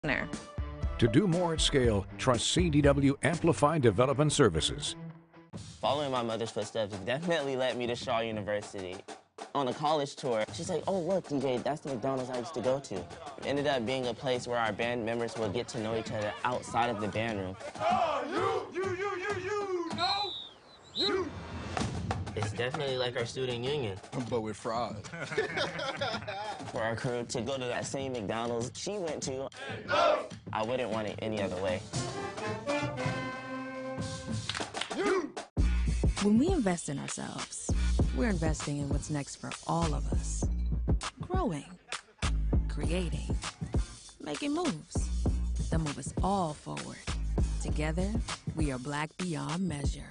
To do more at scale, trust CDW Amplified Development Services. Following my mother's footsteps definitely led me to Shaw University. On a college tour, she's like, oh, look, DJ, that's the McDonald's I used to go to. It ended up being a place where our band members would get to know each other outside of the band room. Oh, you. It's definitely like our student union. But with fries. For our crew to go to that same McDonald's she went to, I wouldn't want it any other way. When we invest in ourselves, we're investing in what's next for all of us. Growing, creating, making moves that move us all forward. Together, we are Black beyond measure.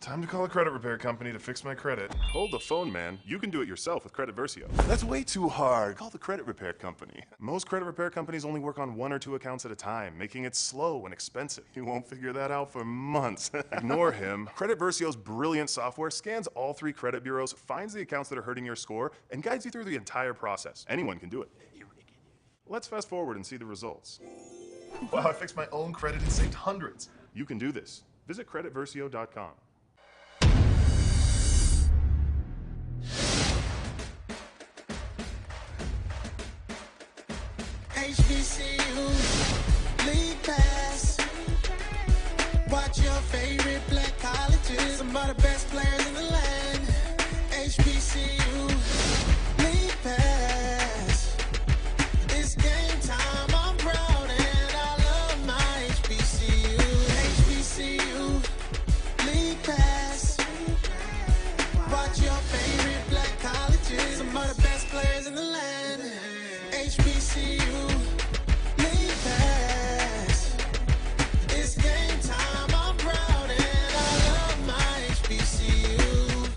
Time to call a credit repair company to fix my credit. Hold the phone, man. You can do it yourself with Credit Versio. That's way too hard. Call the credit repair company. Most credit repair companies only work on 1 or 2 accounts at a time, making it slow and expensive. You won't figure that out for months. Ignore him. Credit Versio's brilliant software scans all 3 credit bureaus, finds the accounts that are hurting your score, and guides you through the entire process. Anyone can do it. Let's fast forward and see the results. Wow, I fixed my own credit and saved hundreds. You can do this. Visit creditversio.com. HBCU League Pass. Watch your favorite black colleges. Some of the best players in the land. HBCU League Pass. It's game time. I'm proud and I love my HBCU. HBCU League Pass. Watch your favorite black colleges. Some of the best players in the land. HBCU League Pass. It's game time. I'm proud and I love my HBCU.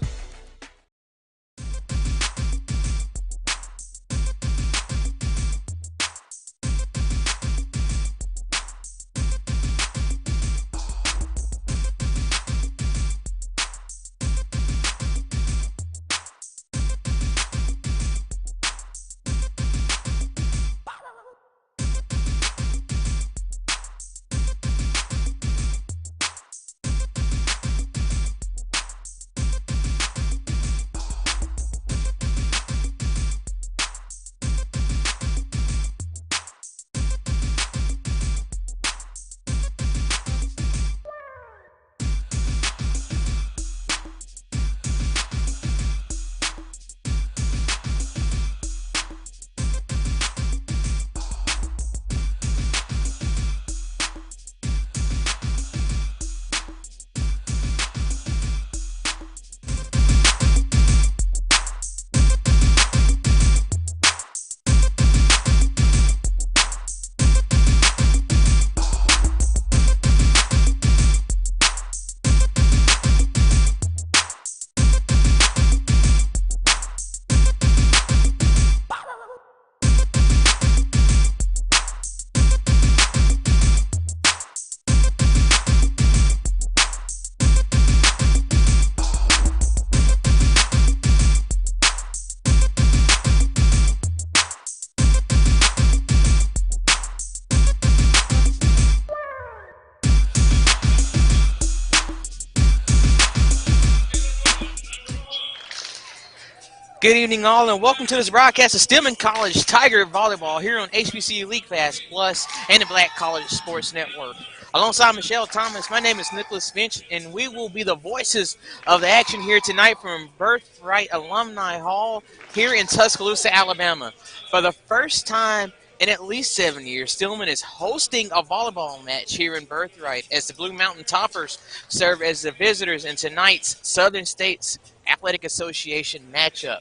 Good evening, all, and welcome to this broadcast of Stillman College Tiger Volleyball here on HBCU League Pass Plus and the Black College Sports Network. Alongside Michelle Thomas, my name is Nicholas Finch, and we will be the voices of the action here tonight from Birthright Alumni Hall here in Tuscaloosa, Alabama. For the first time in at least 7 years, Stillman is hosting a volleyball match here in Birthright as the Blue Mountain Toppers serve as the visitors in tonight's Southern States Athletic Association matchup.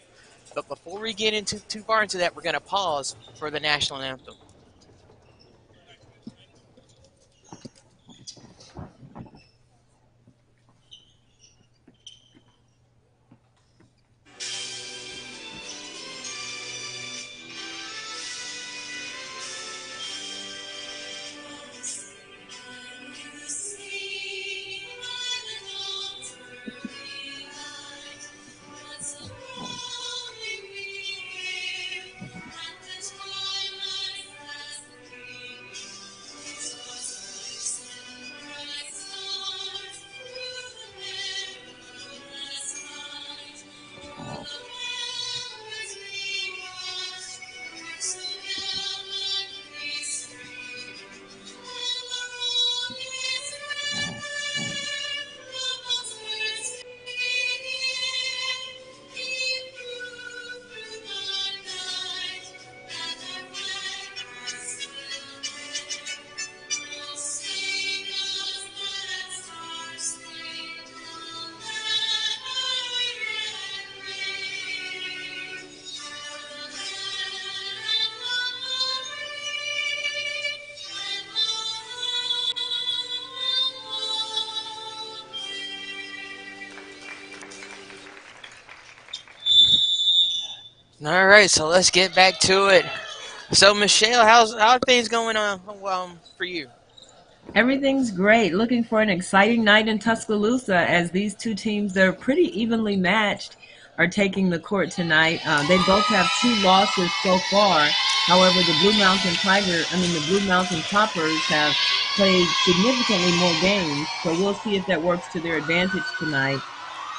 But before we get into too far into that, we're going to pause for the national anthem. All right, so let's get back to it. So, Michelle, how are things going on for you? Everything's great. Looking for an exciting night in Tuscaloosa as these two teams that are pretty evenly matched are taking the court tonight. They both have 2 losses so far. However, the Blue Mountain Toppers have played significantly more games. So we'll see if that works to their advantage tonight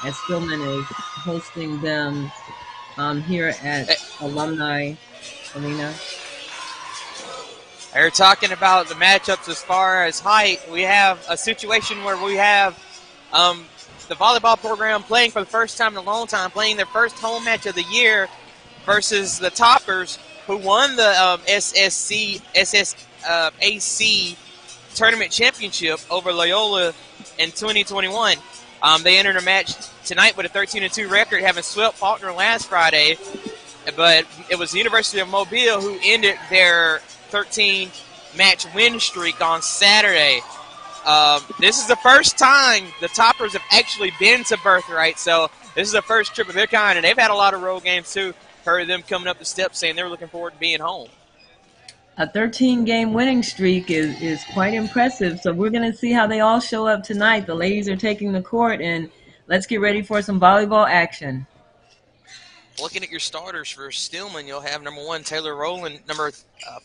as Stillman is hosting them here at Alumni Arena. They're talking about the matchups as far as height. We have a situation where we have the volleyball program playing for the first time in a long time, playing their first home match of the year versus the Toppers, who won the AC tournament championship over Loyola in 2021. They entered a match tonight with a 13-2 record, having swept Faulkner last Friday, but it was the University of Mobile who ended their 13-match win streak on Saturday. This is the first time the Toppers have actually been to Birthright, so this is the first trip of their kind, and they've had a lot of road games too. Heard them coming up the steps saying they're looking forward to being home. A 13-game winning streak is quite impressive, so we're going to see how they all show up tonight. The ladies are taking the court, and let's get ready for some volleyball action. Looking at your starters for Stillman, you'll have number 1, Taylor Rowland, number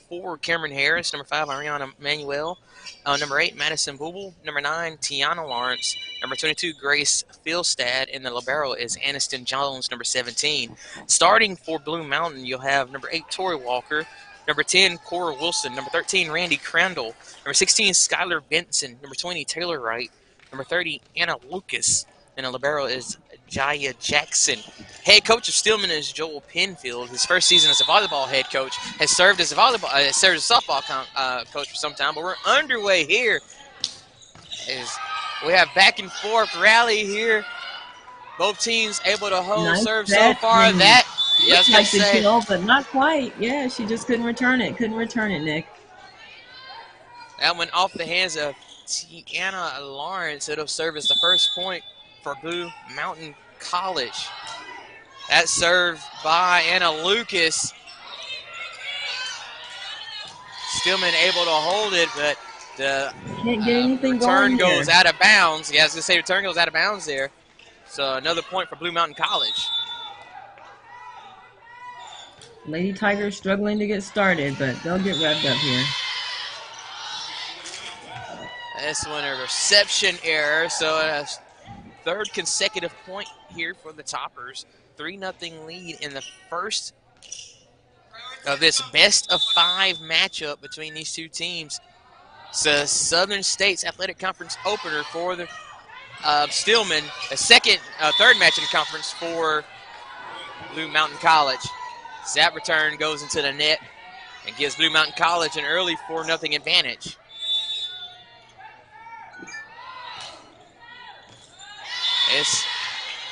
4, Cameron Harris, number 5, Ariana Manuel, number 8, Madison Bubel, number 9, Tiana Lawrence, number 22, Grace Philstad, and the libero is Aniston Jones, number 17. Starting for Blue Mountain, you'll have number 8, Tori Walker, number 10, Cora Wilson, number 13, Randy Crandall, number 16, Skylar Benson, number 20, Taylor Wright, number 30, Anna Lucas, and the libero is Jaya Jackson. Head coach of Stillman is Joel Penfield. His first season as a volleyball head coach, has served as a softball coach for some time. But we're underway here. As we have back and forth rally here. Both teams able to hold Nice serve so set. far. That Looks like the kill, but not quite. Yeah, she just couldn't return it. Nick. That went off the hands of Tiana Lawrence. It'll serve as the first point for Blue Mountain College. That's served by Anna Lucas. Stillman able to hold it, but the Can't get anything return going goes here. out of bounds. Yeah, I was going to say return goes out of bounds there. So another point for Blue Mountain College. Lady Tigers struggling to get started, but they'll get revved up here. This one a reception error, so a third consecutive point here for the Toppers. 3-0 lead in the first of this best-of-5 matchup between these two teams. It's the Southern States Athletic Conference opener for the Stillman, a third match in the conference for Blue Mountain College. That return goes into the net and gives Blue Mountain College an early 4-0 advantage. It's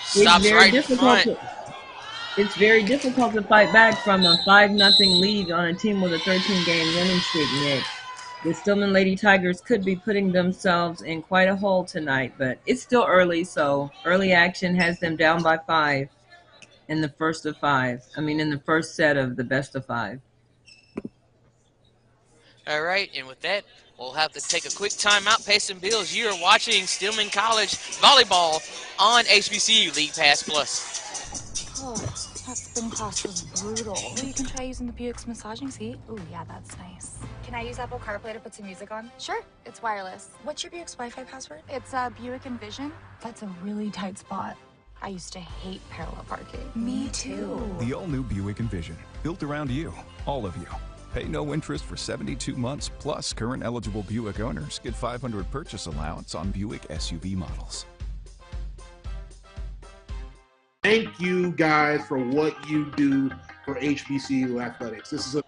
stops right in front. It's very difficult to fight back from a 5-0 lead on a team with a 13-game winning streak, Nick. The Stillman Lady Tigers could be putting themselves in quite a hole tonight, but it's still early, so early action has them down by 5 in the first set of the best of 5. All right, and with that, we'll have to take a quick timeout, pay some bills. You are watching Stillman College Volleyball on HBCU League Pass Plus. Oh, that spin class was brutal. Well, you can try using the Buick's massaging seat. Ooh, yeah, that's nice. Can I use Apple CarPlay to put some music on? Sure, it's wireless. What's your Buick's Wi-Fi password? It's Buick Envision. That's a really tight spot. I used to hate parallel parking. Me too. The all-new Buick Envision, built around you, all of you. Pay no interest for 72 months, plus current eligible Buick owners get $500 purchase allowance on Buick SUV models. Thank you guys for what you do for HBCU athletics. This is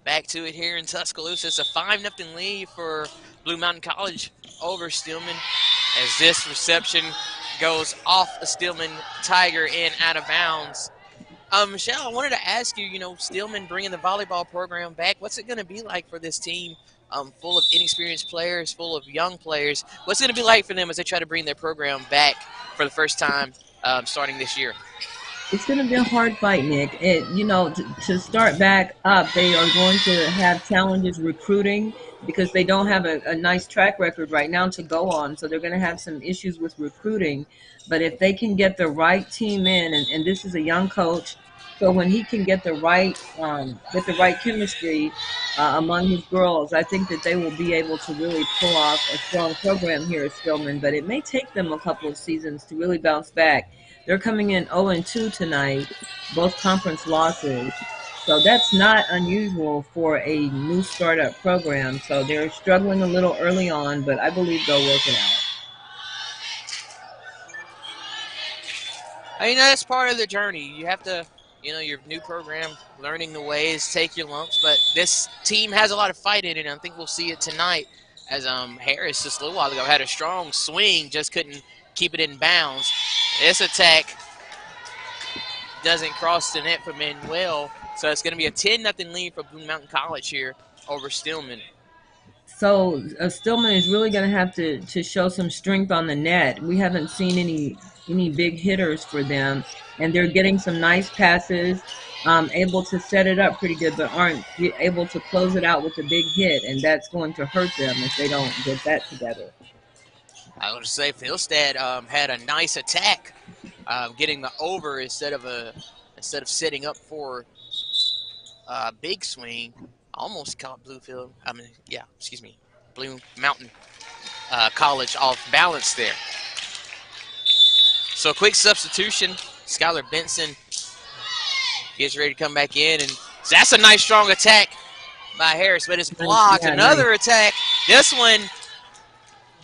Back to it here in Tuscaloosa. It's a 5-0 lead for Blue Mountain College over Stillman as this reception goes off a Stillman Tiger and out of bounds. Michelle, I wanted to ask you, Stillman bringing the volleyball program back, what's it going to be like for this team full of inexperienced players, full of young players? What's it going to be like for them as they try to bring their program back for the first time starting this year? It's going to be a hard fight, Nick. To start back up, they are going to have challenges recruiting because they don't have a nice track record right now to go on. So they're going to have some issues with recruiting. But if they can get the right team in, and this is a young coach, so when he can get the right chemistry among his girls, I think that they will be able to really pull off a strong program here at Stillman. But it may take them a couple of seasons to really bounce back. They're coming in 0-2 tonight, both conference losses. So that's not unusual for a new startup program. So they're struggling a little early on, but I believe they'll work it out. I mean, that's part of the journey. You have to, your new program, learning the ways, take your lumps. But this team has a lot of fight in it, and I think we'll see it tonight as Harris just a little while ago had a strong swing, just couldn't keep it in bounds. This attack doesn't cross the net for Manuel, so it's going to be a 10-0 lead for Blue Mountain College here over Stillman. So Stillman is really going to have to show some strength on the net. We haven't seen any big hitters for them, and they're getting some nice passes, able to set it up pretty good, but aren't able to close it out with a big hit, and that's going to hurt them if they don't get that together. I would say Philstad had a nice attack, getting the over instead of setting up for a big swing. Almost caught Blue Mountain College off balance there. So a quick substitution. Skylar Benson gets ready to come back in, and that's a nice strong attack by Harris, but it's blocked. Yeah, Another nice attack. This one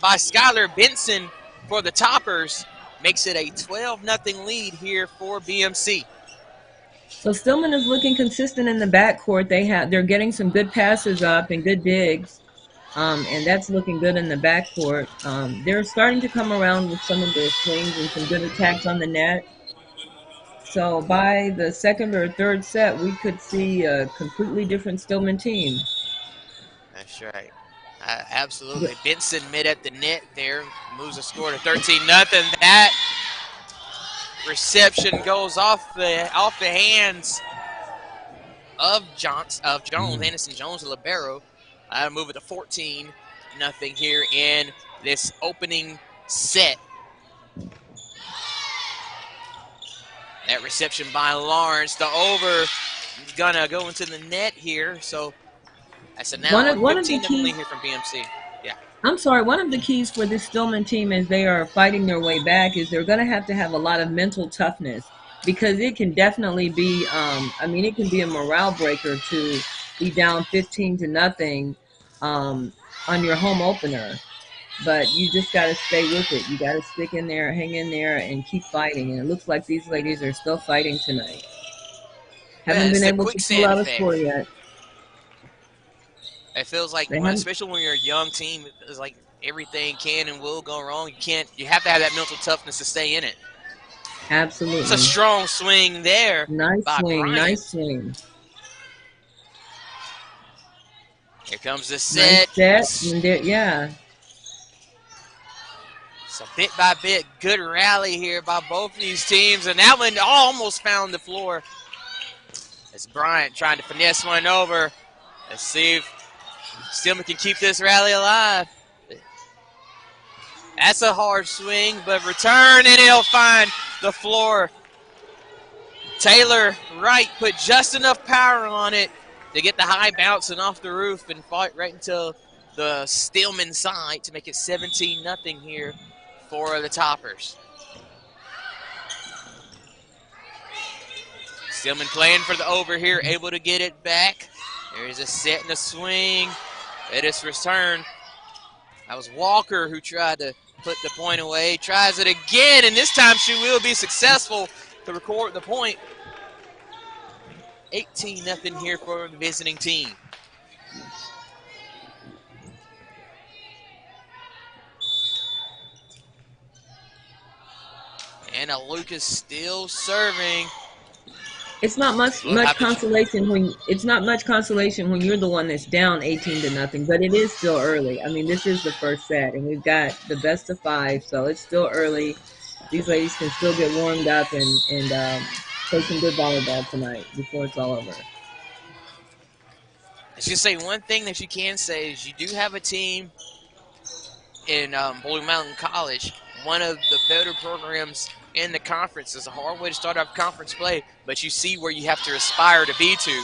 by Skylar Benson for the Toppers makes it a 12-0 lead here for BMC. So Stillman is looking consistent in the backcourt. They're getting some good passes up and good digs, and that's looking good in the backcourt. They're starting to come around with some of their swings and some good attacks on the net. So by the second or third set, we could see a completely different Stillman team. That's right. Absolutely. Benson mid at the net there, moves the score to 13-0. That reception goes off the hands of Jones, Anderson Jones, the libero. I move it to 14-0 here in this opening set. That reception by Lawrence, the over is gonna go into the net here. So that's a now 15-0 lead here from BMC. Yeah. I'm sorry, one of the keys for this Stillman team as they are fighting their way back is they're going to have a lot of mental toughness, because it can definitely be, it can be a morale breaker to be down 15-0 on your home opener. But you just got to stay with it. You got to stick in there, hang in there, and keep fighting. And it looks like these ladies are still fighting tonight. Haven't been able to pull out a score yet. It feels like, especially when you're a young team, it's like everything can and will go wrong. You have to have that mental toughness to stay in it. Absolutely. It's a strong swing there. Nice swing. Here comes the set. Nice set. Yeah. So bit by bit, good rally here by both these teams. And that one almost found the floor. It's Bryant trying to finesse one over. Let's see if Stillman can keep this rally alive. That's a hard swing, but return, and it'll find the floor. Taylor Wright put just enough power on it to get the high bouncing off the roof and fight right into the Stillman side to make it 17-0 here for the Toppers. Stillman playing for the over here, able to get it back. There's a set and a swing. It is returned. That was Walker who tried to put the point away. Tries it again, and this time she will be successful to record the point. 18-0 here for the visiting team. Anna Lucas still serving. It's not much consolation when you're the one that's down 18-0, but it is still early. I mean, this is the first set, and we've got the best of 5, so it's still early. These ladies can still get warmed up and play some good volleyball tonight before it's all over. Let's just say one thing that you can say is you do have a team in Blue Mountain College, one of the better programs in the conference. It's a hard way to start off conference play, but you see where you have to aspire to be to,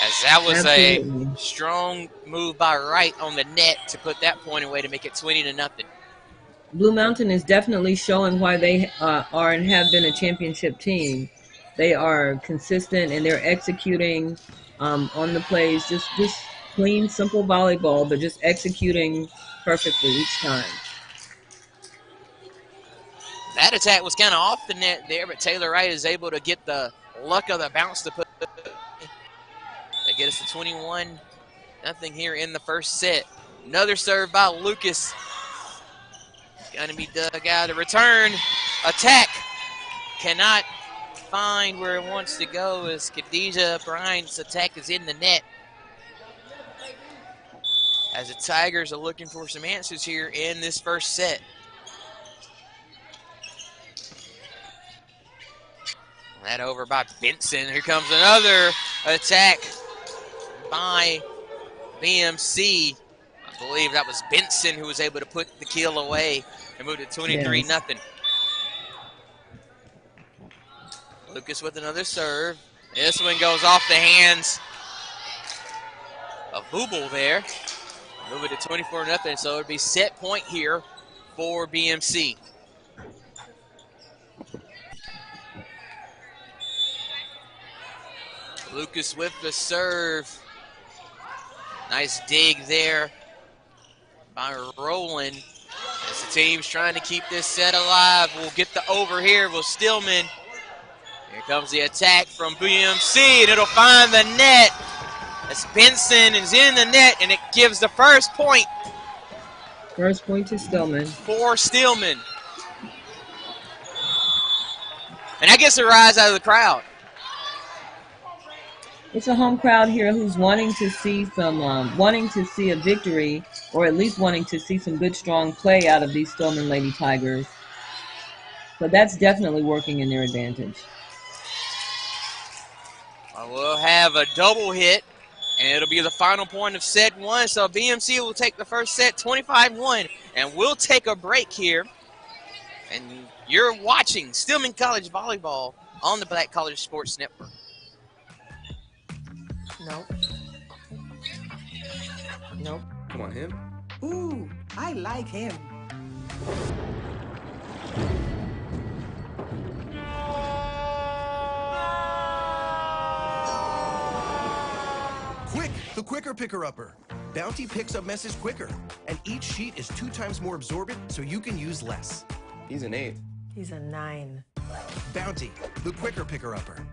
as that was Absolutely. a strong move by Wright on the net to put that point away to make it 20-0. Blue Mountain is definitely showing why they are and have been a championship team. They are consistent and they're executing on the plays, just clean, simple volleyball, but just executing perfectly each time. That attack was kind of off the net there, but Taylor Wright is able to get the luck of the bounce to put. They get us to 21-0 here in the first set. Another serve by Lucas. Going to be dug out. The return attack cannot find where it wants to go as Khadijah Bryant's attack is in the net. As the Tigers are looking for some answers here in this first set. That over by Benson. Here comes another attack by BMC. I believe that was Benson who was able to put the kill away and move to 23-0. Lucas with another serve. This one goes off the hands of Booble there. Move it to 24-0, so it would be set point here for BMC. Lucas with the serve. Nice dig there by Rowland. As the team's trying to keep this set alive. We'll get the over here with Stillman. Here comes the attack from BMC, and it'll find the net. As Benson is in the net, and it gives the first point. First point to Stillman. For Stillman. And that gets a rise out of the crowd. It's a home crowd here who's wanting to see a victory, or at least wanting to see some good, strong play out of these Stillman Lady Tigers. So that's definitely working in their advantage. We'll have a double hit, and it'll be the final point of set one. So BMC will take the first set 25-1, and we'll take a break here. And you're watching Stillman College Volleyball on the Black College Sports Network. Nope. Nope. Come on, him. Ooh, I like him. Quick, the quicker picker-upper. Bounty picks up messages quicker, and each sheet is 2 times more absorbent, so you can use less. He's an 8. He's a 9. Bounty, the quicker picker-upper.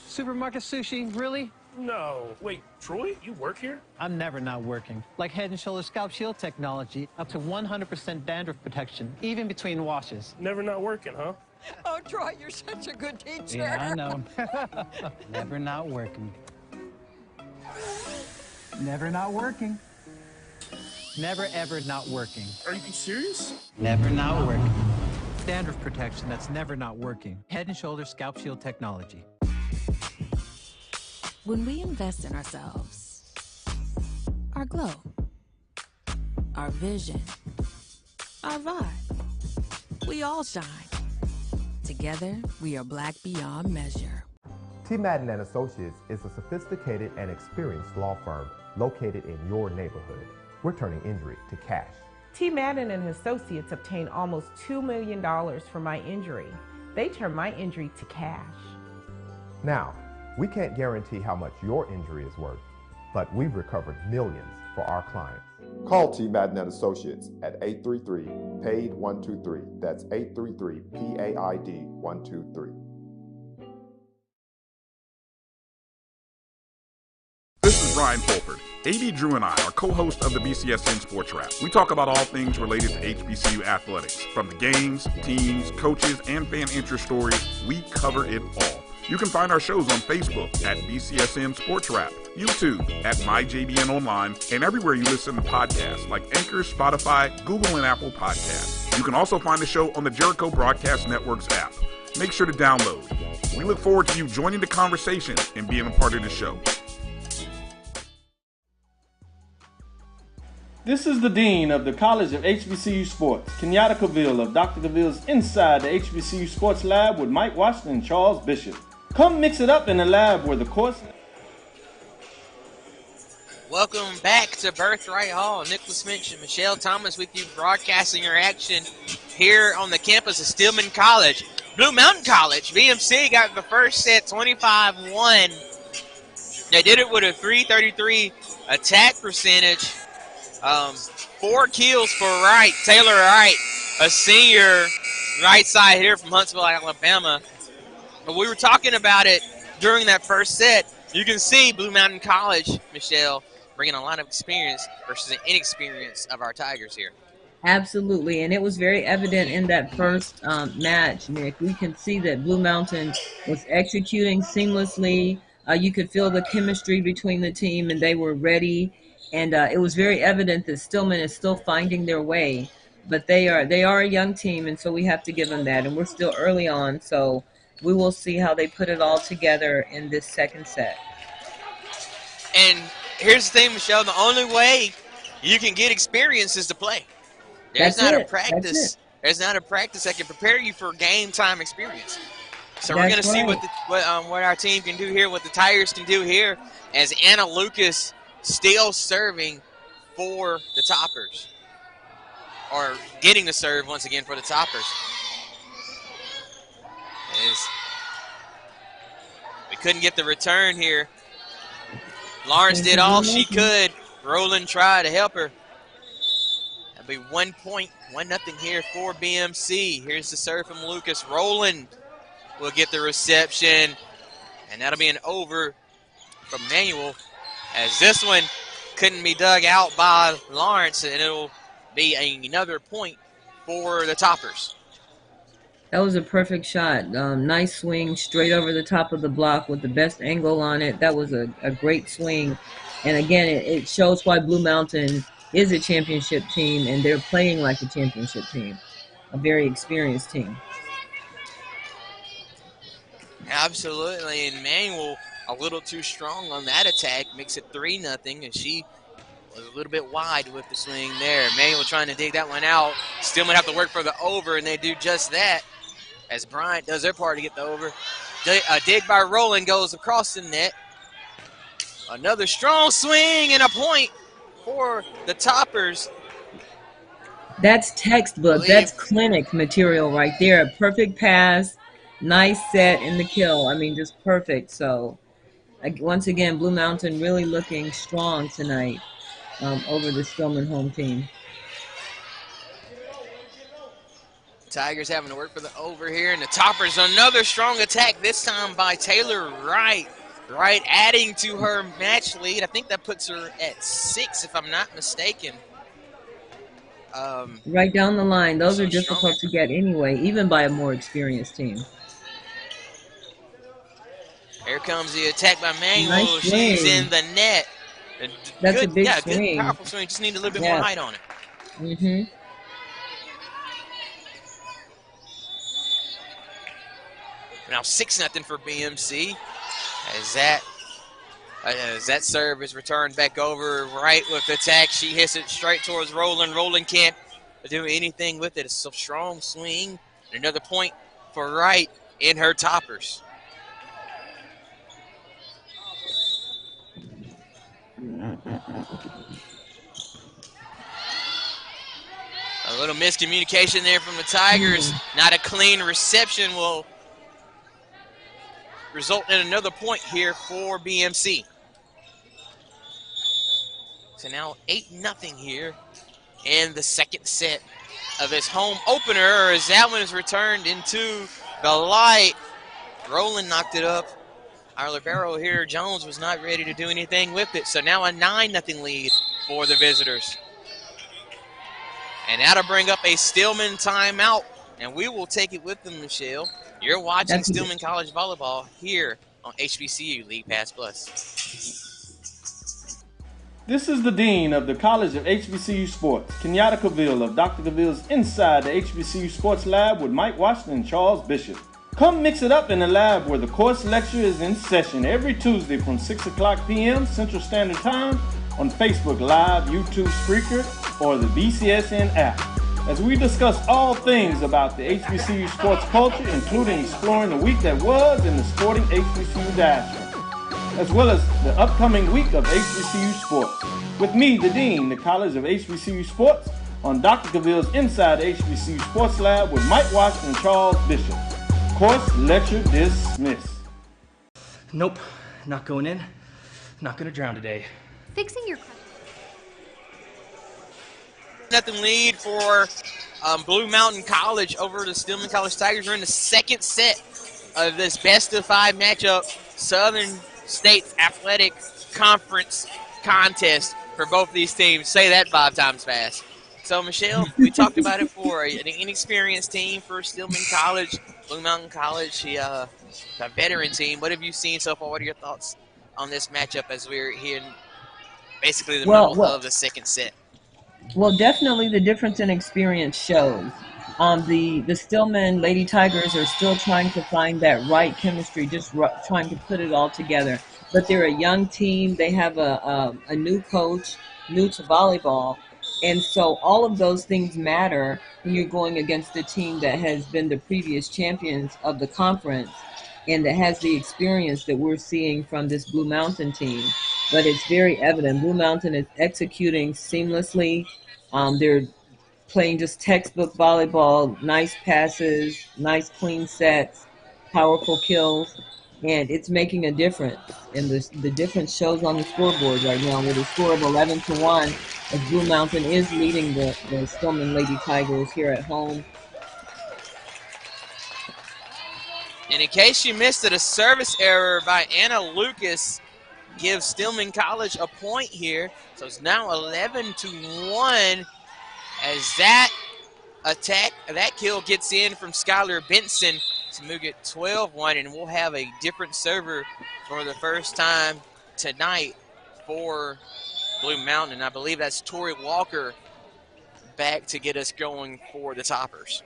Supermarket sushi, really? No. Wait, Troy, you work here? I'm never not working. Like Head & Shoulders Scalp Shield technology, up to 100% dandruff protection, even between washes. Never not working, huh? Oh, Troy, you're such a good teacher. Yeah, I know. Never not working. Never not working. Never, ever not working. Are you serious? Never not working. Dandruff protection that's never not working. Head & Shoulders Scalp Shield technology. When we invest in ourselves, our glow, our vision, our vibe, we all shine. Together, we are black beyond measure. T. Madden & Associates is a sophisticated and experienced law firm located in your neighborhood. We're turning injury to cash. T. Madden and Associates obtained almost $2 million for my injury. They turned my injury to cash. Now, we can't guarantee how much your injury is worth, but we've recovered millions for our clients. Call T. Madden & Associates at 833-PAID-123. That's 833-PAID-123. This is Ryan Fulford. A.D. Drew and I are co-hosts of the BCSN Sports Wrap. We talk about all things related to HBCU athletics. From the games, teams, coaches, and fan interest stories, we cover it all. You can find our shows on Facebook at BCSN Sports Wrap, YouTube at MyJBN Online, and everywhere you listen to podcasts like Anchor, Spotify, Google, and Apple Podcasts. You can also find the show on the Jericho Broadcast Network's app. make sure to download. We look forward to you joining the conversation and being a part of the show. This is the Dean of the College of HBCU Sports, Kenyatta Cavill of Dr. Cavill's Inside the HBCU Sports Lab with Mike Washington and Charles Bishop. Come mix it up in the lab where the course... Welcome back to Birthright Hall. Nicholas Finch and Michelle Thomas with you broadcasting your action here on the campus of Stillman College. Blue Mountain College, BMC got the first set 25-1. They did it with a .333 attack percentage. 4 kills for Wright, Taylor Wright, a senior right side here from Huntsville, Alabama. But we were talking about it during that first set. You can see Blue Mountain College, Michelle, bringing a lot of experience versus the inexperience of our Tigers here. Absolutely, and it was very evident in that first match, Nick. We can see that Blue Mountain was executing seamlessly. You could feel the chemistry between the team, and they were ready. And it was very evident that Stillman is still finding their way. But they are a young team, and so we have to give them that. And we're still early on, so we will see how they put it all together in this second set. And here's the thing, Michelle, the only way you can get experience is to play. There's not a practice that can prepare you for game time experience. So we're going to see what our team can do here, what the Tigers can do here, as Anna Lucas still serving for the Toppers, or getting the serve once again for the Toppers. We couldn't get the return here. Lawrence did all she could. Roland tried to help her. That'll be 1 point, 1-0 here for BMC. Here's the serve from Lucas. Roland will get the reception, and that'll be an over from Manuel, as this one couldn't be dug out by Lawrence, and it'll be another point for the Toppers. That was a perfect shot. Nice swing straight over the top of the block with the best angle on it. That was a great swing. And again, it shows why Blue Mountain is a championship team, and they're playing like a championship team, a very experienced team. Absolutely, and Manuel a little too strong on that attack, makes it 3-0, and she was a little bit wide with the swing there. Manuel trying to dig that one out. Stillman have to work for the over, and they do just that as Bryant does their part to get the over. A dig by Roland goes across the net. Another strong swing and a point for the Toppers. That's textbook. That's clinic material right there. A perfect pass, nice set in the kill. I mean, just perfect. So, once again, Blue Mountain really looking strong tonight over the Stillman home team. Tigers having to work for the over here, and the Toppers another strong attack, this time by Taylor Wright. Wright adding to her match lead. I think that puts her at 6, if I'm not mistaken. Right down the line. Those are difficult to get anyway, even by a more experienced team. Here comes the attack by Manuel. Nice She's swing. in the net. That's a big swing. Good, powerful swing. Just need a little bit more height on it. Mm-hmm. Now 6-0 for BMC. As that serve is returned back over. Right with the attack. She hits it straight towards Roland. Roland can't do anything with it. It's a strong swing. Another point for Wright in her Toppers. A little miscommunication there from the Tigers. Not a clean reception will result in another point here for BMC. So now 8-0 here in the second set of this home opener, as that one is returned into the light. Roland knocked it up. Our libero here, Jones, was not ready to do anything with it. So now a 9-0 lead for the visitors. And that'll bring up a Stillman timeout, and we will take it with them, Michelle. You're watching Stillman College Volleyball here on HBCU League Pass Plus. This is the Dean of the College of HBCU Sports, Kenyatta Cavill of Dr. Cavill's Inside the HBCU Sports Lab with Mike Washington and Charles Bishop. Come mix it up in the lab where the course lecture is in session every Tuesday from 6 o'clock p.m. Central Standard Time on Facebook Live, YouTube Spreaker, or the BCSN app, as we discuss all things about the HBCU sports culture, including exploring the week that was in the sporting HBCU diaspora, as well as the upcoming week of HBCU sports. With me, the Dean, the College of HBCU Sports, on Dr. Cavill's Inside the HBCU Sports Lab with Mike Washington and Charles Bishop. Course lecture dismissed. Nope, not going in. Not gonna drown today. Fixing your... Nothing lead for Blue Mountain College over the Stillman College Tigers. We're in the second set of this best-of-5 matchup, Southern States Athletic Conference contest for both these teams. Say that 5 times fast. So, Michelle, we talked about it for an inexperienced team for Stillman College, Blue Mountain College, a veteran team. What have you seen so far? What are your thoughts on this matchup as we're here in basically the middle of the second set? Well, definitely the difference in experience shows. The Stillman Lady Tigers are still trying to find that right chemistry, just trying to put it all together. But they're a young team. They have a new coach, new to volleyball. And so all of those things matter when you're going against a team that has been the previous champions of the conference and that has the experience that we're seeing from this Blue Mountain team. But it's very evident. Blue Mountain is executing seamlessly. They're playing just textbook volleyball, nice passes, nice clean sets, powerful kills, and it's making a difference. And the difference shows on the scoreboard right now with a score of 11-1, as Blue Mountain is leading the Stillman Lady Tigers here at home. And in case you missed it, a service error by Anna Lucas gives Stillman College a point here. So it's now 11-1 as that kill gets in from Skylar Benson to move it 12-1, and we'll have a different server for the first time tonight for Blue Mountain. And I believe that's Tori Walker back to get us going for the Toppers.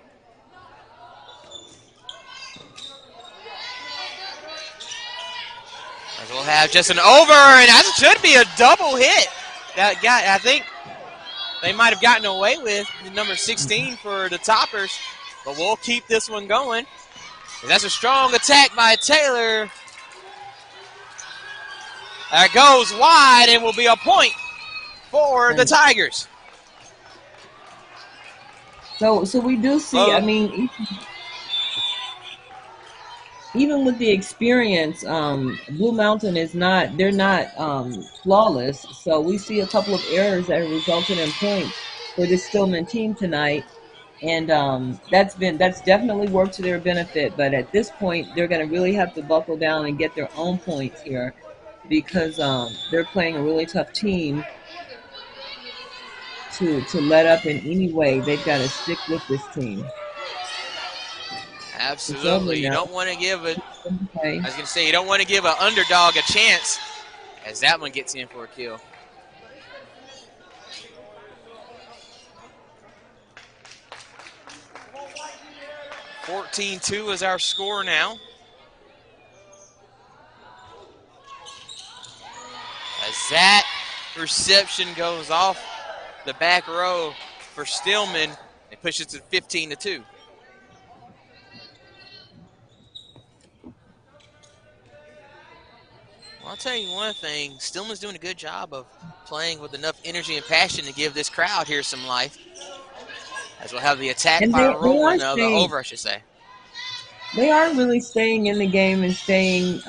As we'll have just an over, and that should be a double hit. That guy, I think they might have gotten away with the number 16 for the Toppers, but we'll keep this one going. And that's a strong attack by Taylor. That goes wide and will be a point for the Tigers. So we do see, I mean, even with the experience, Blue Mountain is not, they're not flawless. So we see a couple of errors that have resulted in points for this Stillman team tonight. And that's definitely worked to their benefit. But at this point, they're going to really have to buckle down and get their own points here because they're playing a really tough team to let up in any way. They've got to stick with this team. Absolutely. You don't want to give it. I was going to say, you don't want to give an underdog a chance as that one gets in for a kill. (14-2) is our score now. As that reception goes off the back row for Stillman, it pushes to 15-2. Well, I'll tell you one thing, Stillman's doing a good job of playing with enough energy and passion to give this crowd here some life. As we'll have the attack by rolling, the over, I should say. They are really staying in the game and staying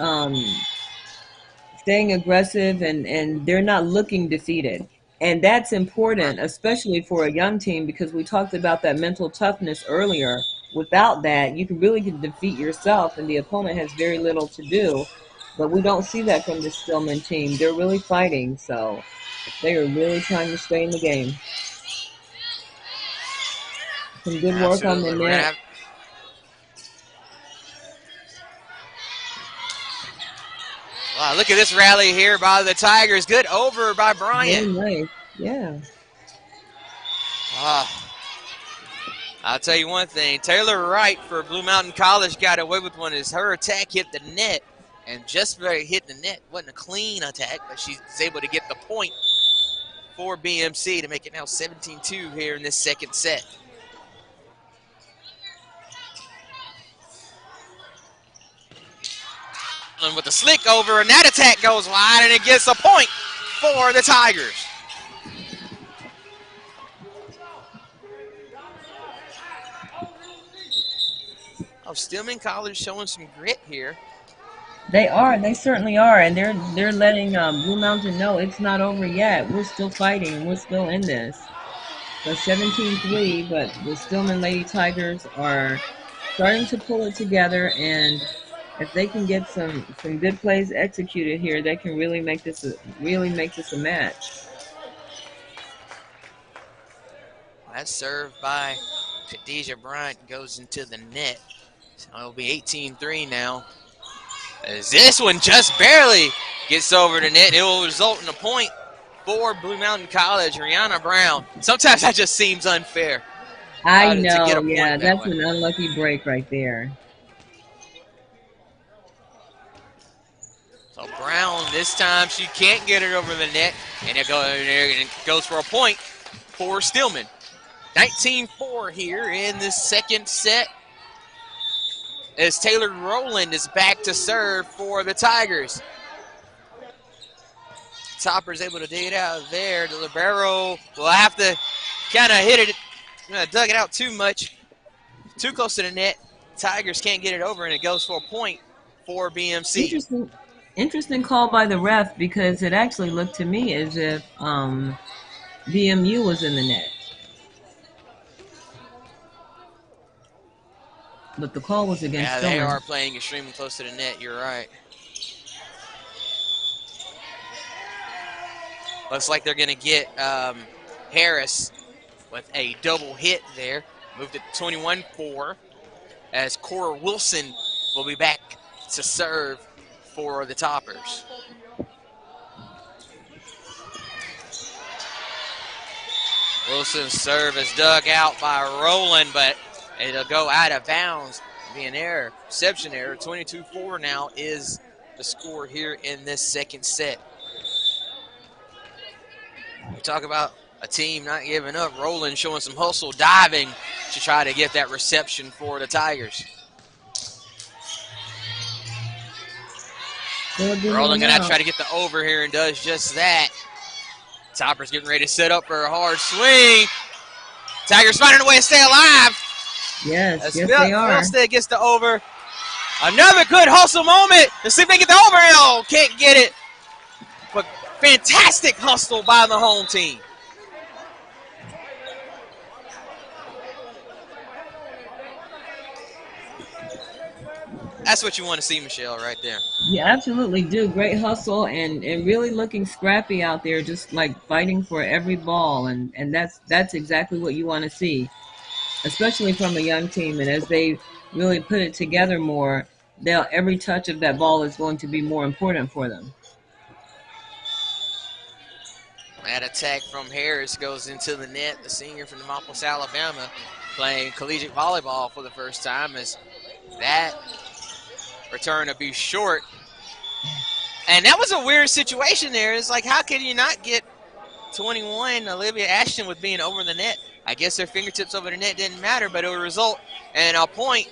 aggressive, and they're not looking defeated. And that's important, especially for a young team, because we talked about that mental toughness earlier. Without that, you can really defeat yourself, and the opponent has very little to do. But we don't see that from the Stillman team. They're really fighting, so they are really trying to stay in the game. Some good work on the net. Wow, look at this rally here by the Tigers. Good over by Bryant. Very nice. Yeah. I'll tell you one thing. Taylor Wright for Blue Mountain College got away with one as her attack hit the net. And just by hitting the net, wasn't a clean attack, but she's able to get the point for BMC to make it now 17-2 here in this second set. And with the slick over, and that attack goes wide, and it gets a point for the Tigers. Oh, Stillman College showing some grit here. They are. They certainly are, and they're letting Blue Mountain know it's not over yet. We're still fighting. We're still in this. So 17-3, but the Stillman Lady Tigers are starting to pull it together, and if they can get some good plays executed here, they can really make this a match. That's served by Khadijah Bryant, goes into the net. So it'll be 18-3 now. As this one just barely gets over the net, it will result in a point for Blue Mountain College. Rihanna Brown. Sometimes that just seems unfair. I to know, get a point yeah, that that's way. an unlucky break right there. So Brown, this time she can't get it over the net, and it goes for a point for Stillman. 19-4 here in this second set, as Taylor Rowland is back to serve for the Tigers. Topper's able to dig it out there. The libero will have to kind of hit it, dug it out too much, too close to the net. Tigers can't get it over, and it goes for a point for BMC. Interesting call by the ref, because it actually looked to me as if BMU was in the net. But the call was against Yeah, they Stillman. are playing extremely close to the net. You're right. Looks like they're going to get Harris with a double hit there. Moved it to 21-4 as Cora Wilson will be back to serve for the Toppers. Wilson's serve is dug out by Rowland, but it'll go out of bounds. Be an error, reception error. 22-4 now is the score here in this second set. We talk about a team not giving up. Rowland showing some hustle, diving to try to get that reception for the Tigers. Rowland gonna have to try to get the over here and does just that. Topper's getting ready to set up for a hard swing. Tigers finding a way to stay alive. Yes, yes they are. Felstead gets the over. Another good hustle moment to see if they get the over. Oh, can't get it. But fantastic hustle by the home team. That's what you want to see, Michelle, right there. You absolutely do. Great hustle and really looking scrappy out there, just like fighting for every ball. And that's exactly what you want to see, especially from a young team. And as they really put it together more, every touch of that ball is going to be more important for them. That attack from Harris goes into the net. The senior from Demopolis, Alabama, playing collegiate volleyball for the first time, as that return to be short. And that was a weird situation there. It's like, how can you not get 21, Olivia Ashton, with being over the net? I guess their fingertips over the net didn't matter, but it would result in a point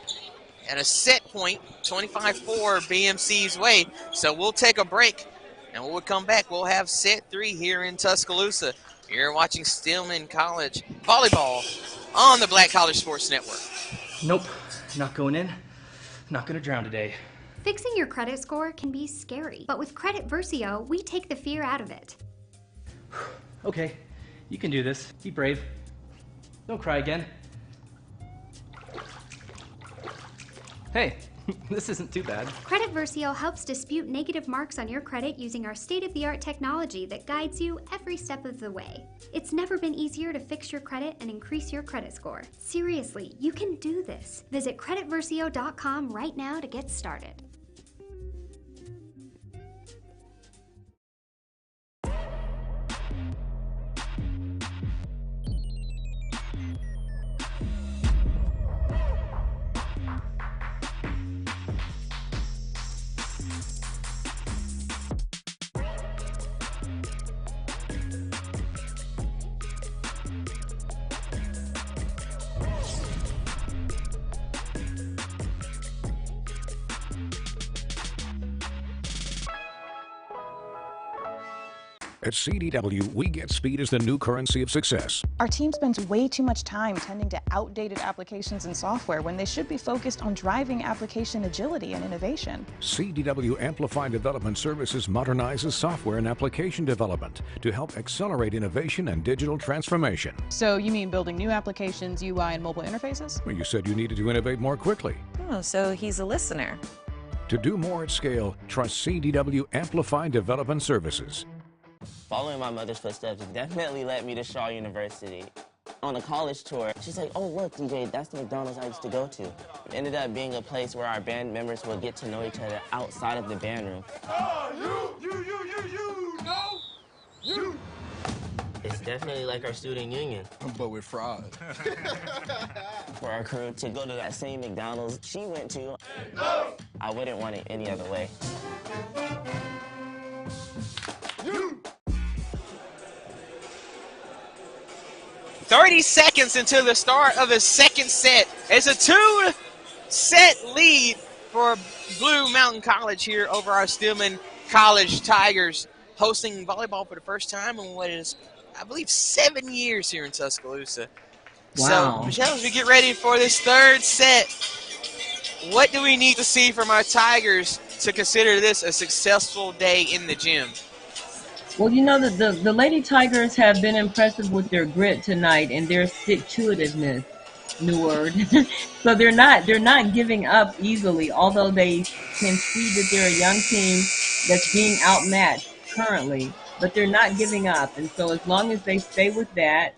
and a set point, 25-4 BMC's way. So we'll take a break, and when we come back, we'll have set 3 here in Tuscaloosa. You're watching Stillman College Volleyball on the Black College Sports Network. Nope, not going in. Not gonna drown today. Fixing your credit score can be scary, but with Credit Versio, we take the fear out of it. Okay, you can do this. Be brave. Don't cry again. Hey, this isn't too bad. Credit Versio helps dispute negative marks on your credit using our state-of-the-art technology that guides you every step of the way. It's never been easier to fix your credit and increase your credit score. Seriously, you can do this. Visit creditversio.com right now to get started. At CDW, we get speed as the new currency of success. Our team spends way too much time tending to outdated applications and software when they should be focused on driving application agility and innovation. CDW Amplify Development Services modernizes software and application development to help accelerate innovation and digital transformation. So you mean building new applications, UI, and mobile interfaces? Well, you said you needed to innovate more quickly. Oh, so he's a listener. To do more at scale, trust CDW Amplify Development Services. Following my mother's footsteps definitely led me to Shaw University. On a college tour, she's like, oh, look, DJ, that's the McDonald's I used to go to. It ended up being a place where our band members would get to know each other outside of the band room. You. It's definitely like our student union. But with fries. For our crew to go to that same McDonald's she went to, I wouldn't want it any other way. 30 seconds until the start of the second set. It's a 2-set lead for Blue Mountain College here over our Stillman College Tigers, hosting volleyball for the first time in what is, I believe, 7 years here in Tuscaloosa. Wow. So, Michelle, as we get ready for this third set, what do we need to see from our Tigers to consider this a successful day in the gym? Well, you know, the Lady Tigers have been impressive with their grit tonight and their stick-to-itiveness, new word. So they're not giving up easily, although they can see that they're a young team that's being outmatched currently, but they're not giving up. And so as long as they stay with that,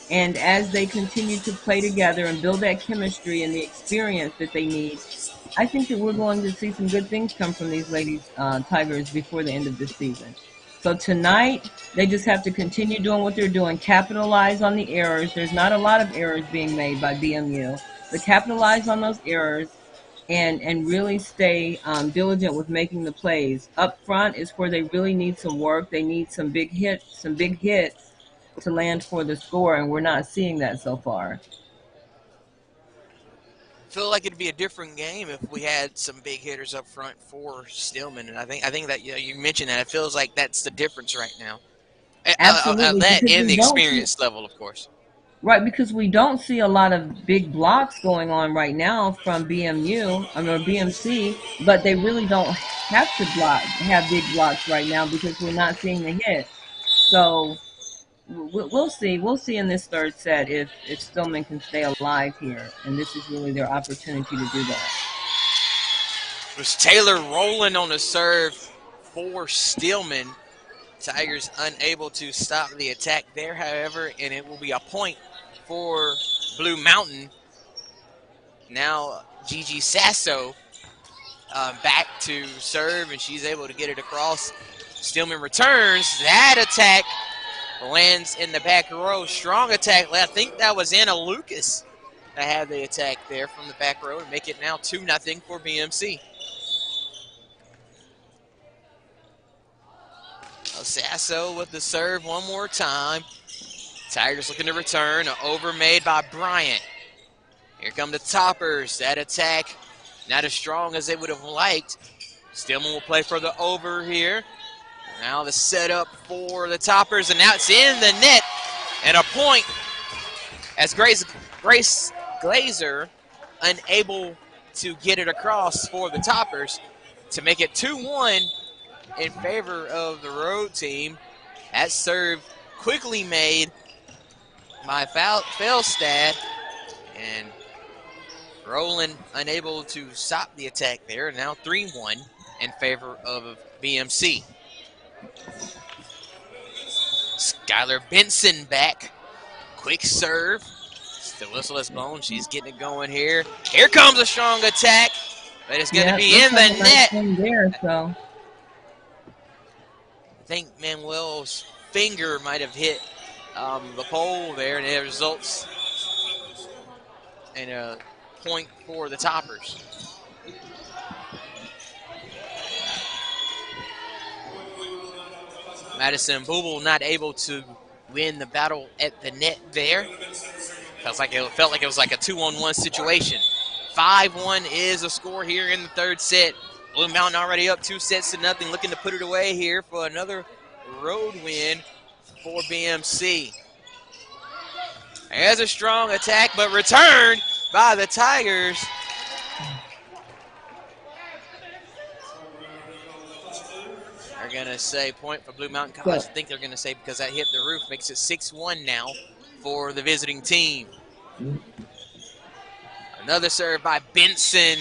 and as they continue to play together and build that chemistry and the experience that they need, I think that we're going to see some good things come from these Lady Tigers before the end of this season. So tonight, they just have to continue doing what they're doing, capitalize on the errors. There's not a lot of errors being made by BMU, but capitalize on those errors and really stay diligent with making the plays. Up front is where they really need some work. They need some big hits to land for the score, and we're not seeing that so far. Feel like it'd be a different game if we had some big hitters up front for Stillman, and I think that you mentioned that it feels like that's the difference right now. Absolutely, That and the we don't experience level, of course. Right, because we don't see a lot of big blocks going on right now from BMU or BMC, but they really don't have to have big blocks right now because we're not seeing the hit. So we'll see. We'll see in this third set if Stillman can stay alive here, and this is really their opportunity to do that. It was Taylor rolling on the serve for Stillman. Tigers unable to stop the attack there, however, and it will be a point for Blue Mountain. Now Gigi Sasso back to serve, and she's able to get it across. Stillman returns. That attack lands in the back row. Strong attack. I think that was Anna Lucas that had the attack there from the back row to make it now 2-0 for BMC. Sasso with the serve one more time. Tigers looking to return. An over made by Bryant. Here come the Toppers. That attack not as strong as they would have liked. Stillman will play for the over here. Now the setup for the Toppers, and now it's in the net. And a point as Grace Glazer unable to get it across for the Toppers to make it 2-1 in favor of the road team. That serve quickly made by Felstad, and Rowland unable to stop the attack there. Now 3-1 in favor of BMC. Skylar Benson back. Quick serve. The whistle is blown. She's getting it going here. Here comes a strong attack, but it's going to be in the net. There, so. I think Manuel's finger might have hit the pole there, and it results in a point for the Toppers. Madison Booble not able to win the battle at the net there. Felt like it was like a 2-on-1 situation. 5-1 is a score here in the third set. Blue Mountain already up 2-0, looking to put it away here for another road win for BMC. There's a strong attack, but returned by the Tigers. They're going to say point for Blue Mountain College. I think they're going to say because that hit the roof, makes it 6-1 now for the visiting team. Another serve by Benson.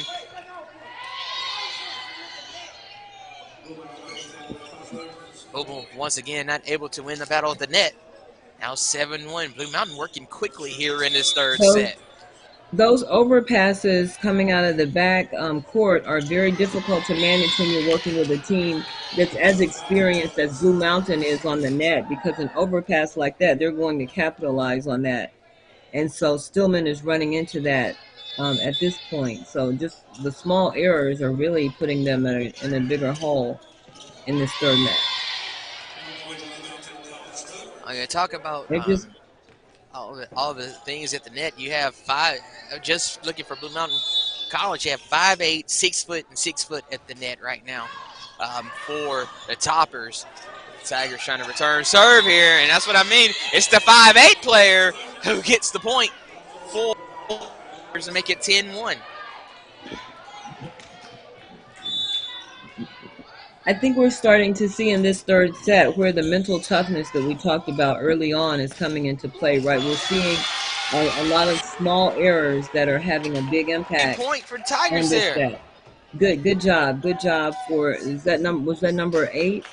Opal once again not able to win the battle at the net. Now 7-1. Blue Mountain working quickly here in this third set. Those overpasses coming out of the back court are very difficult to manage when you're working with a team that's as experienced as Blue Mountain is on the net, because an overpass like that, they're going to capitalize on that. And so Stillman is running into that at this point. So just the small errors are really putting them in a bigger hole in this third match. I'm going to talk about all the things at the net. You have five, just looking for Blue Mountain College, you have 5'8", 6 foot, and 6 foot at the net right now for the toppers. Tigers trying to return serve here, and that's what I mean. It's the 5'8" player who gets the point for to make it 10-1. I think we're starting to see in this third set where the mental toughness that we talked about early on is coming into play, right? We're seeing a lot of small errors that are having a big impact. Good point for the Tigers there. Set. Good job for, was that number 8?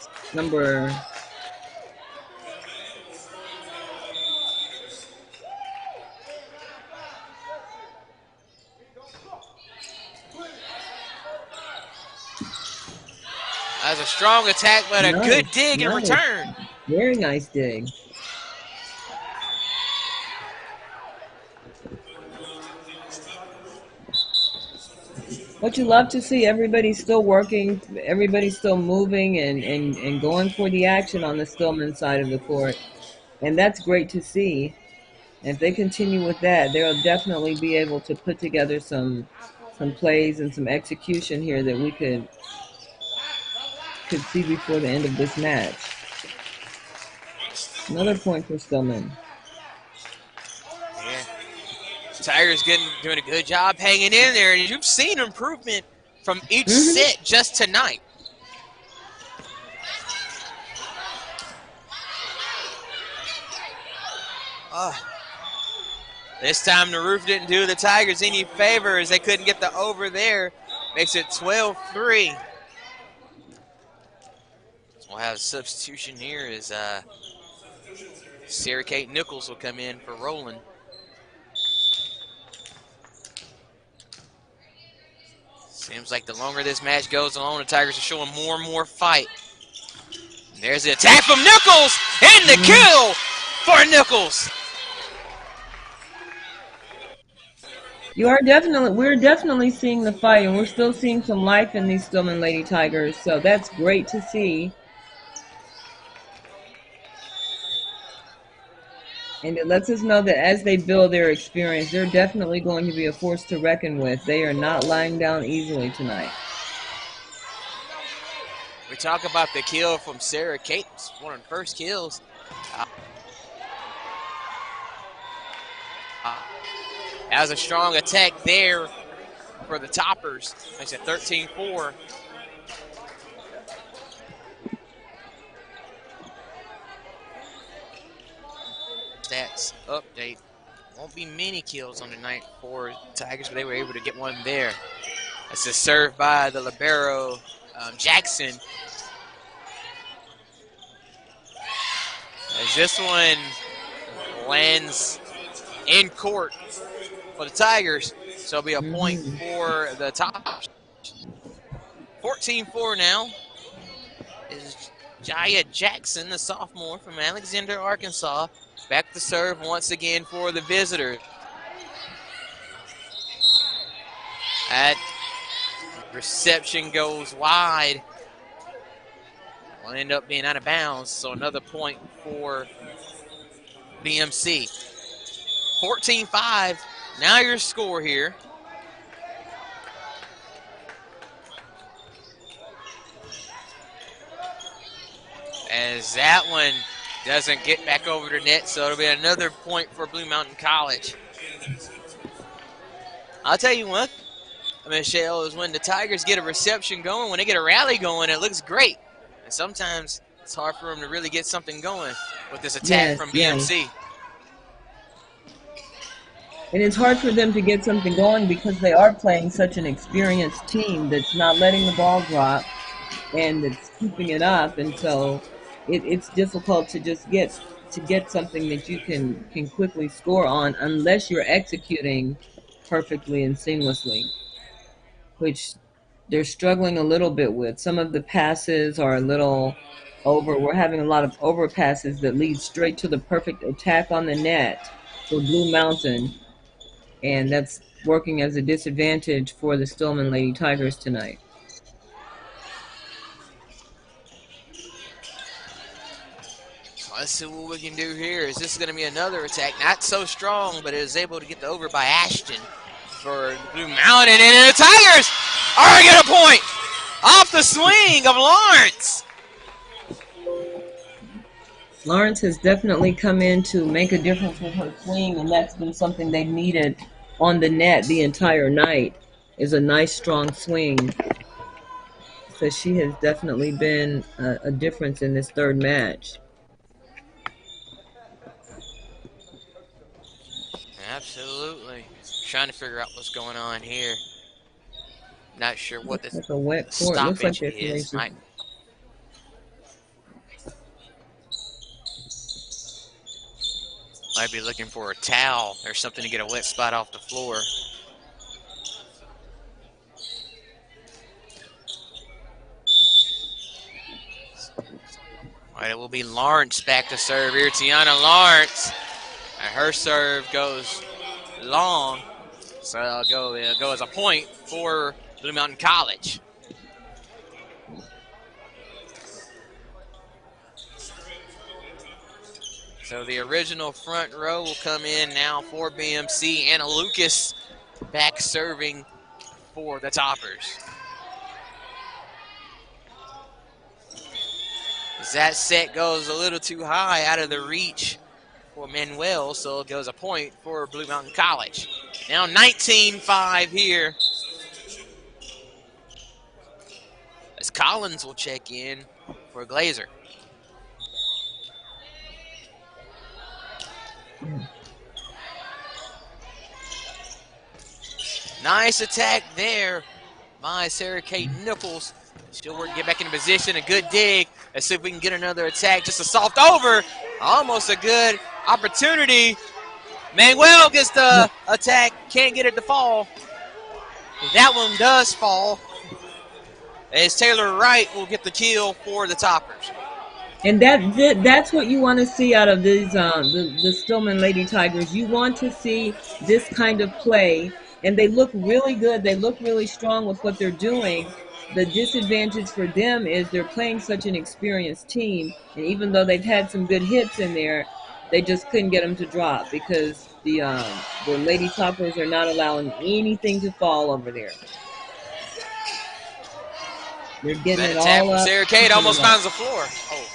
That's a strong attack, but a good dig in return. Very nice dig. What you love to see, everybody's still working, everybody's still moving and going for the action on the Stillman side of the court. And that's great to see. And if they continue with that, they'll definitely be able to put together some plays and some execution here that we could see before the end of this match. Another point for Stillman. Yeah. Tigers doing a good job hanging in there. And you've seen improvement from each set just tonight. This time the roof didn't do the Tigers any favor as they couldn't get the over there. Makes it 12-3. We'll have a substitution here as Sarah Kate Nichols will come in for Roland. Seems like the longer this match goes on, the Tigers are showing more and more fight. And there's the attack from Nichols and the kill for Nichols. We're definitely seeing the fight, and we're still seeing some life in these Stillman Lady Tigers, so that's great to see. And it lets us know that as they build their experience, they're definitely going to be a force to reckon with. They are not lying down easily tonight. We talk about the kill from Sarah Kate, one of the first kills. As a strong attack there for the toppers. Makes it 13-4. Stats update. Won't be many kills on the night for Tigers, but they were able to get one there. That's a serve by the libero, Jackson. As this one lands in court for the Tigers, so it'll be a point for the Tops. 14-4 now is Jaya Jackson, the sophomore from Alexander, Arkansas. Back to serve once again for the visitors. That reception goes wide. Will end up being out of bounds, so another point for BMC. 14-5, now your score here. As As that one doesn't get back over the net, so it'll be another point for Blue Mountain College. I'll tell you what, Michelle, is when the Tigers get a reception going, when they get a rally going, it looks great. And sometimes it's hard for them to really get something going with this attack from BMC. And it's hard for them to get something going because they are playing such an experienced team that's not letting the ball drop and it's keeping it up. And so it's difficult to just get something that you can quickly score on unless you're executing perfectly and seamlessly, which they're struggling a little bit with. Some of the passes are a little over. We're having a lot of over passes that lead straight to the perfect attack on the net for Blue Mountain, and that's working as a disadvantage for the Stillman Lady Tigers tonight. Let's see what we can do here. Is this going to be another attack? Not so strong, but it is able to get the over by Ashton for Blue Mountain. And the Tigers are going to get a point off the swing of Lawrence. Lawrence has definitely come in to make a difference with her swing, and that's been something they've needed on the net the entire night, is a nice, strong swing. So she has definitely been a difference in this third match. Absolutely. Trying to figure out what's going on here. Not sure what Looks this like a wet court. Looks like stoppage is. Might be looking for a towel or something to get a wet spot off the floor. All right, it will be Lawrence back to serve here. Tiana Lawrence. And her serve goes long. So it'll go as a point for Blue Mountain College. So the original front row will come in now for BMC. Anna Lucas back serving for the Toppers. As that set goes a little too high out of the reach for Manuel, so it goes a point for Blue Mountain College. Now 19-5 here. As Collins will check in for Glazer. Nice attack there by Sarah Kate Nichols. She'll work to get back into position. A good dig. Let's see if we can get another attack. Just a soft over. Almost a good opportunity. Manuel gets the attack. Can't get it to fall. That one does fall. As Taylor Wright will get the kill for the Toppers. And that's what you want to see out of these the Stillman Lady Tigers. You want to see this kind of play, and they look really good. They look really strong with what they're doing. The disadvantage for them is they're playing such an experienced team, and even though they've had some good hits in there, they just couldn't get them to drop because the Lady Toppers are not allowing anything to fall over there. They're getting it attack all from up. Sarah Kate almost finds the floor. Oh.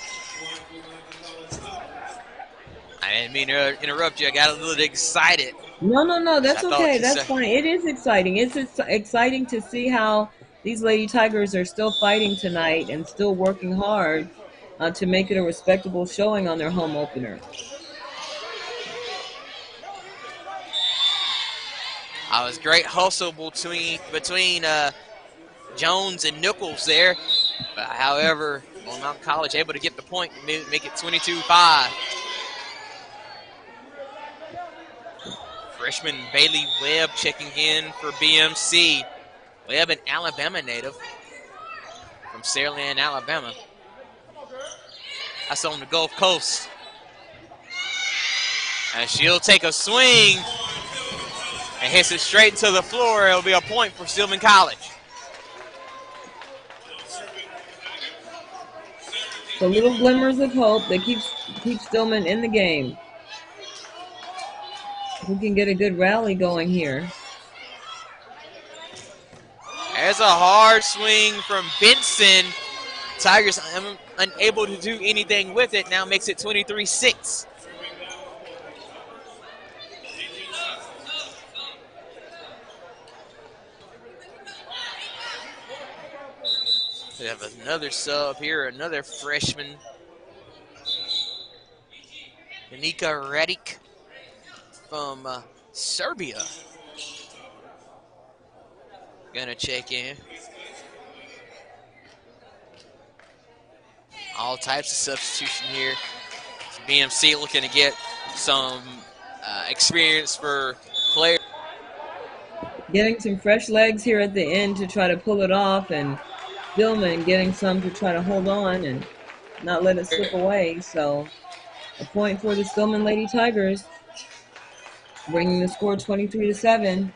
I didn't mean to interrupt you. I got a little excited. No, that's okay. That's said. fine. It is exciting. It's exciting to see how these Lady Tigers are still fighting tonight and still working hard to make it a respectable showing on their home opener. I was great hustle between Jones and Nichols there. But however, Mountain College able to get the point and make it 22-5. Freshman Bailey Webb checking in for BMC. Webb, an Alabama native from Saraland, Alabama. That's on the Gulf Coast. And she'll take a swing and hits it straight into the floor. It'll be a point for Stillman College. So little glimmers of hope that keep Stillman in the game. Who can get a good rally going here? There's a hard swing from Benson. Tigers unable to do anything with it. Now makes it 23-6. We have another sub here, another freshman, Danica Radic from Serbia. Gonna check in. All types of substitution here. BMC looking to get some experience for players. Getting some fresh legs here at the end to try to pull it off, and Stillman getting some to try to hold on and not let it slip away. So a point for the Stillman Lady Tigers, bringing the score 23-7.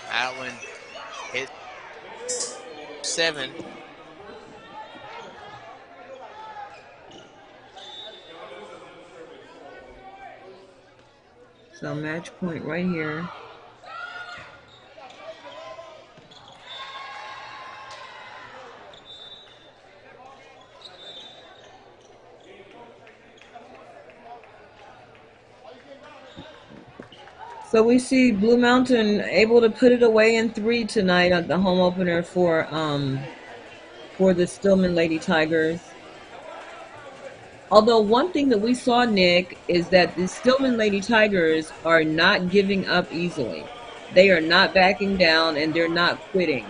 That one hit 7. So match point right here. So we see Blue Mountain able to put it away in 3 tonight at the home opener for the Stillman Lady Tigers. Although one thing that we saw, Nick, is that the Stillman Lady Tigers are not giving up easily. They are not backing down, and they're not quitting.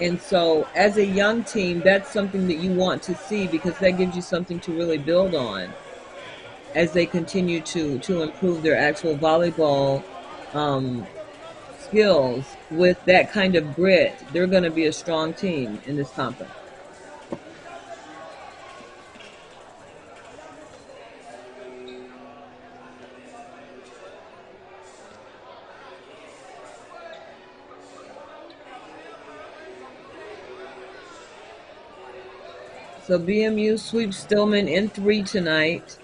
And so as a young team, that's something that you want to see, because that gives you something to really build on as they continue to improve their actual volleyball skills. With that kind of grit, they're going to be a strong team in this conference. So BMU sweeps Stillman in 3 tonight.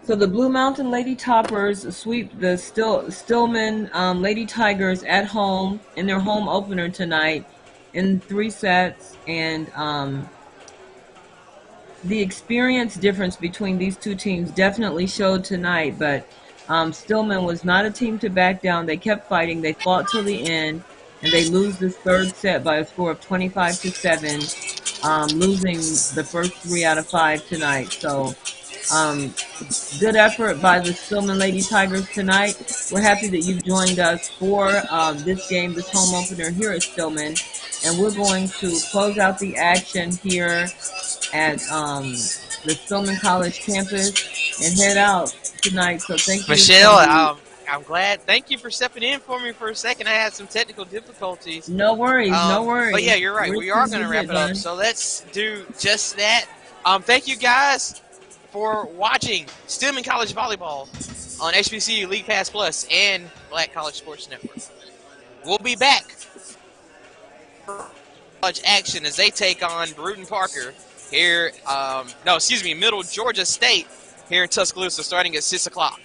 So the Blue Mountain Lady Toppers sweep the Stillman Lady Tigers at home in their home opener tonight in 3 sets. And the experience difference between these two teams definitely showed tonight, but Stillman was not a team to back down. They kept fighting. They fought till the end, and they lose this 3rd set by a score of 25-7, losing the first 3 out of 5 tonight. So good effort by the Stillman Lady Tigers tonight. We're happy that you've joined us for this game, this home opener here at Stillman. And we're going to close out the action here at the Stillman College campus and head out tonight. So thank you, Michelle. I'm glad. Thank you for stepping in for me for a second. I had some technical difficulties. No worries, no worries. But yeah, you're right. We are going to wrap it up. So let's do just that. Thank you guys for watching Stillman College Volleyball on HBCU League Pass Plus and Black College Sports Network. We'll be back for college action as they take on Bruton Parker here. Middle Georgia State here in Tuscaloosa starting at 6 o'clock.